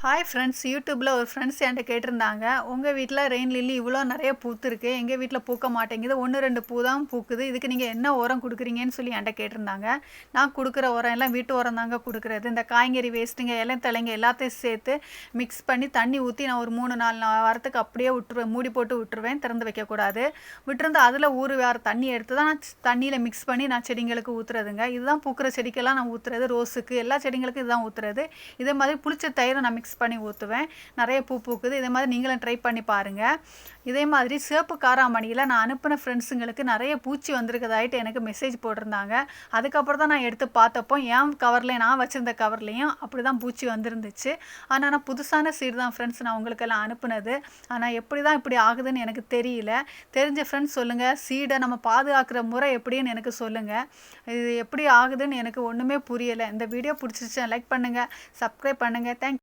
Hi friends, யூடியூப்பில் ஒரு friends என்கிட்ட கேட்டிருந்தாங்க, உங்கள் வீட்டில் ரெயின் லில்லி இவ்வளோ நிறைய பூத்துருக்கு, எங்கள் வீட்டில் பூக்க மாட்டேங்குது, 1 2 பூ தான் பூக்குது, இதுக்கு நீங்கள் என்ன உரம் கொடுக்குறீங்கன்னு சொல்லி என்கிட்ட கேட்டிருந்தாங்க. நான் கொடுக்குற உரம் எல்லாம் வீட்டு உரம் தாங்க கொடுக்குறது. இந்த காய்கறி வேஸ்ட்டுங்க, இலைத்தலைங்க எல்லாத்தையும் சேர்த்து மிக்ஸ் பண்ணி தண்ணி ஊற்றி நான் ஒரு 3 4 வாரத்துக்கு அப்படியே விட்டுருவேன், மூடி போட்டு விட்டுருவேன், திறந்து வைக்கக்கூடாது. விட்டுருந்து அதில் வேறு தண்ணி எடுத்து தான் நான் தண்ணியில் மிக்ஸ் பண்ணி நான் செடிங்களுக்கு ஊற்றுறதுங்க. இதுதான் பூக்கிற செடிக்கெல்லாம் நான் ஊற்றுறது, ரோஸுக்கு எல்லா செடிங்களுக்கும் இதுதான் ஊற்றுறது. இதே மாதிரி புளிச்ச தயிரை நான் மிக்ஸ் பண்ணி ஊற்றுவேன், நிறைய பூ பூக்குது. இதே மாதிரி நீங்களும் ட்ரை பண்ணி பாருங்கள். இதே மாதிரி சிவப்பு காராமணியில் நான் அனுப்பின ஃப்ரெண்ட்ஸுங்களுக்கு நிறைய பூச்சி வந்திருக்கதாயிட்டு எனக்கு மெசேஜ் போட்டிருந்தாங்க. அதுக்கப்புறம் தான் நான் எடுத்து பார்த்தப்போ என் கவர்லேயும் நான் வச்சுருந்த கவர்லேயும் அப்படி தான் பூச்சி வந்துருந்துச்சு. ஆனால் நான் புதுசான சீடு தான் ஃப்ரெண்ட்ஸ் நான் உங்களுக்கெல்லாம் அனுப்புனது. ஆனால் எப்படி தான் இப்படி ஆகுதுன்னு எனக்கு தெரியல. தெரிஞ்ச ஃப்ரெண்ட்ஸ் சொல்லுங்கள், சீடை நம்ம பாதுகாக்கிற முறை எப்படின்னு எனக்கு சொல்லுங்கள். இது எப்படி ஆகுதுன்னு எனக்கு ஒன்றுமே புரியலை. இந்த வீடியோ பிடிச்சிருச்சு லைக் பண்ணுங்கள், சப்ஸ்கிரைப் பண்ணுங்கள். தேங்க்யூ.